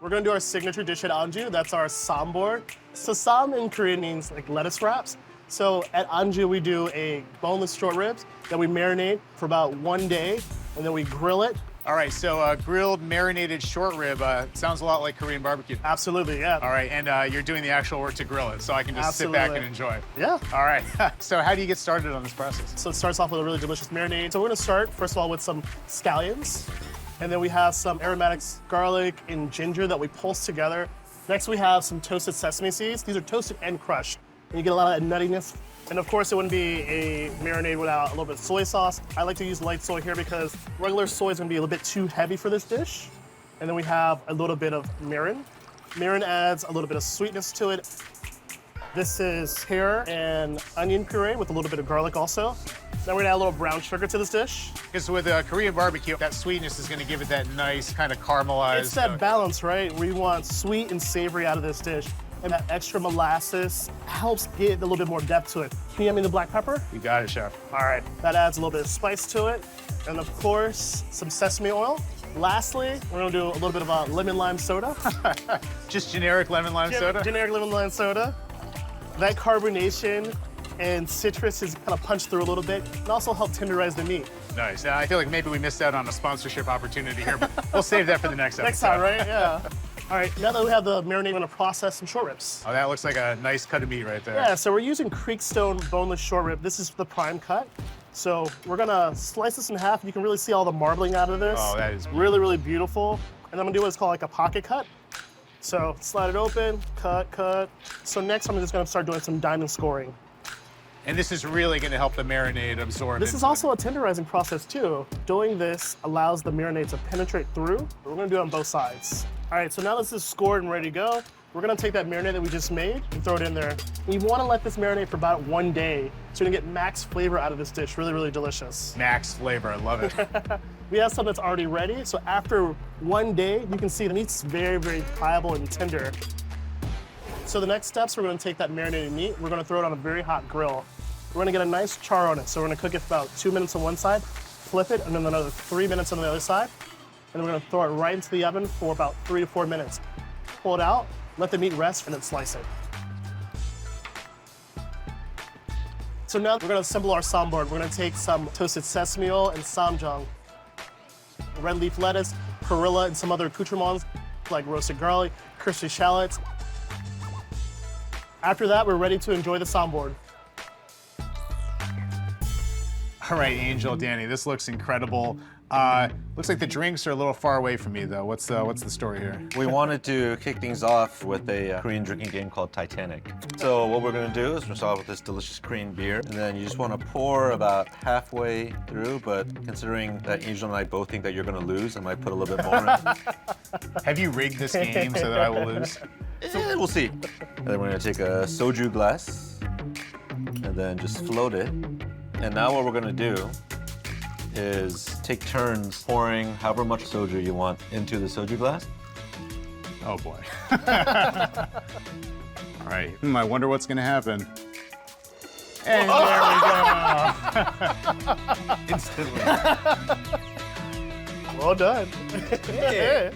We're gonna do our signature dish at Anju. That's our sambor. So sam in Korean means like lettuce wraps. So at Anju, we do a boneless short ribs that we marinate for about 1 day, and then we grill it. All right, so grilled marinated short rib sounds a lot like Korean barbecue. Absolutely, yeah. All right, and you're doing the actual work to grill it, so I can just sit back and enjoy. Yeah. All right, so how do you get started on this process? So it starts off with a really delicious marinade. So we're gonna start, first of all, with some scallions. And then we have some aromatics, garlic and ginger that we pulse together. Next, we have some toasted sesame seeds. These are toasted and crushed. And you get a lot of that nuttiness. And of course, it wouldn't be a marinade without a little bit of soy sauce. I like to use light soy here because regular soy is gonna be a little bit too heavy for this dish. And then we have a little bit of mirin. Mirin adds a little bit of sweetness to it. This is pear and onion puree with a little bit of garlic also. Then we're gonna add a little brown sugar to this dish. Because with Korean barbecue, that sweetness is gonna give it that nice kind of caramelized. It's that balance, right? We want sweet and savory out of this dish. And that extra molasses helps get a little bit more depth to it. Can you hand me the black pepper? You got it, chef. All right, that adds a little bit of spice to it. And of course, some sesame oil. Lastly, we're gonna do a little bit of a lemon lime soda. Just generic lemon lime soda? Generic lemon lime soda. That carbonation and citrus is kind of punched through a little bit and also help tenderize the meat. Nice. I feel like maybe we missed out on a sponsorship opportunity here, but we'll save that for the next episode. Next time, right? Yeah. All right, now that we have the marinade, we're gonna process some short ribs. Oh, that looks like a nice cut of meat right there. Yeah, so we're using Creekstone boneless short rib. This is the prime cut. So we're gonna slice this in half. You can really see all the marbling out of this. Oh, that is really, really beautiful. And I'm gonna do what's called like a pocket cut. So slide it open, cut, cut. So next I'm just gonna start doing some diamond scoring. And this is really gonna help the marinade absorb. This is also a tenderizing process too. Doing this allows the marinade to penetrate through. We're gonna do it on both sides. All right, so now this is scored and ready to go. We're gonna take that marinade that we just made and throw it in there. And you wanna let this marinate for about 1 day so you can get max flavor out of this dish. Really, really delicious. Max flavor, I love it. We have something that's already ready. So after 1 day, you can see the meat's very, very pliable and tender. So the next steps, we're gonna take that marinated meat, we're gonna throw it on a very hot grill. We're gonna get a nice char on it. So we're gonna cook it for about 2 minutes on one side, flip it, and then another 3 minutes on the other side. And we're gonna throw it right into the oven for about 3 to 4 minutes. Pull it out, let the meat rest, and then slice it. So now we're gonna assemble our sambor. We're gonna take some toasted sesame oil and samjang, red leaf lettuce, perilla, and some other accoutrements like roasted garlic, crispy shallots. After that, we're ready to enjoy the sambor. All right, Angel, Danny, this looks incredible. Looks like the drinks are a little far away from me, though. What's the story here? We wanted to kick things off with a Korean drinking game called Titanic. So what we're gonna do is we're gonna start with this delicious Korean beer, and then you just wanna pour about halfway through, but considering that Angel and I both think that you're gonna lose, I might put a little bit more in. Have you rigged this game so that I will lose? We'll see. And then we're gonna take a soju glass, and then just float it. And now what we're gonna do is take turns pouring however much soju you want into the soju glass. Oh, boy. All right. I wonder what's going to happen. And there we go. Instantly. Well done. Yeah.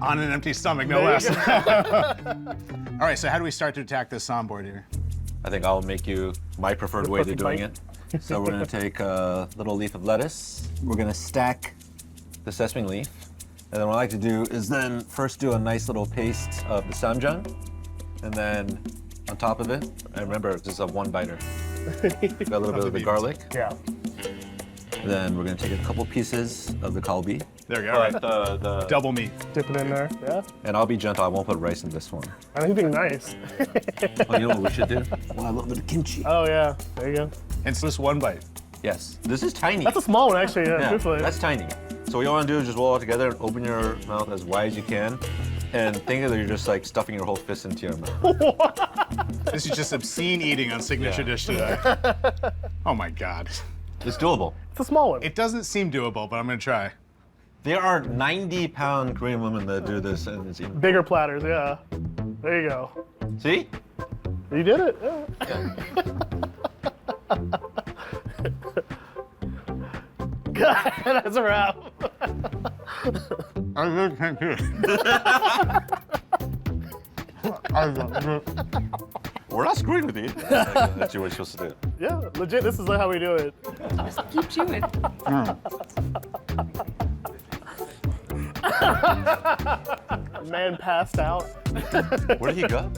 On an empty stomach, no There less. you All right, so how do we start to attack this sambor here? I think I'll make you my preferred way to perfect doing bite. it. So we're gonna take a little leaf of lettuce. We're gonna stack the sesame leaf. And then what I like to do is then first do a nice little paste of the samjang. And then on top of it, and remember, this is a one-biter. Got a little bit of the garlic. Yeah. Then we're gonna take a couple pieces of the kalbi. There we go. All right. The Double meat. Dip it in there. Yeah. And I'll be gentle, I won't put rice in this one. I think being nice. Oh, you know what we should do? Well, a little bit of kimchi. Oh, yeah. There you go. And so just one bite. Yes, this is tiny. That's a small one, actually. Yeah, Yeah, truthfully. that's tiny. So what you want to do is just roll it together and open your mouth as wide as you can. And think that you're just like stuffing your whole fist into your mouth. This is just obscene eating on Signature Dish today. Oh, my God. It's doable. It's a small one. It doesn't seem doable, but I'm going to try. There are 90-pound Korean women that do this, and it's even. Bigger platters, yeah. There you go. See? You did it. Yeah. God, that's a wrap. All I really can't do it. We're not screwing with you. That's what you're supposed to do. Yeah, legit, this is how we do it. Just keep chewing. Man passed out. Where did he go?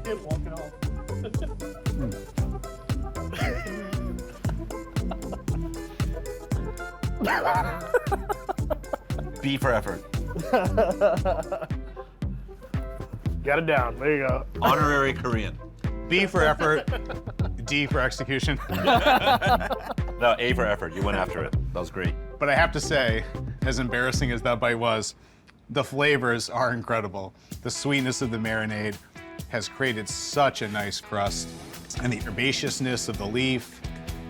Can't walk at all. B for effort. Got it down. There you go. Honorary Korean. B for effort, D for execution. No, A for effort. You went after it. That was great. But I have to say, as embarrassing as that bite was, the flavors are incredible. The sweetness of the marinade has created such a nice crust. And the herbaceousness of the leaf,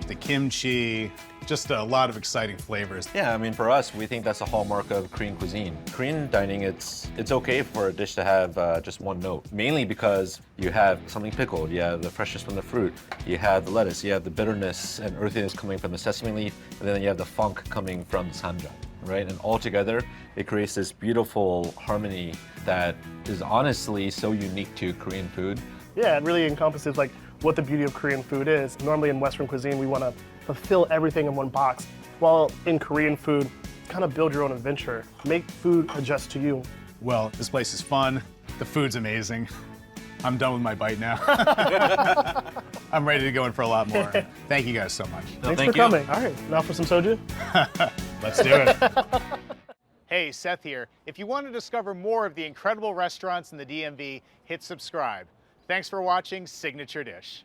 the kimchi, just a lot of exciting flavors. Yeah, I mean, for us, we think that's a hallmark of Korean cuisine. Korean dining, it's okay for a dish to have just one note, mainly because you have something pickled, you have the freshness from the fruit, you have the lettuce, you have the bitterness and earthiness coming from the sesame leaf, and then you have the funk coming from the samjang, right? And all together, it creates this beautiful harmony that is honestly so unique to Korean food. Yeah, it really encompasses like what the beauty of Korean food is. Normally in Western cuisine, we want to fulfill everything in one box. While in Korean food, kind of build your own adventure. Make food adjust to you. Well, this place is fun. The food's amazing. I'm done with my bite now. I'm ready to go in for a lot more. Thank you guys so much. Thanks thank for you. coming. All right, now for some soju. Let's do it. Hey, Seth here. If you want to discover more of the incredible restaurants in the DMV, hit subscribe. Thanks for watching Signature Dish.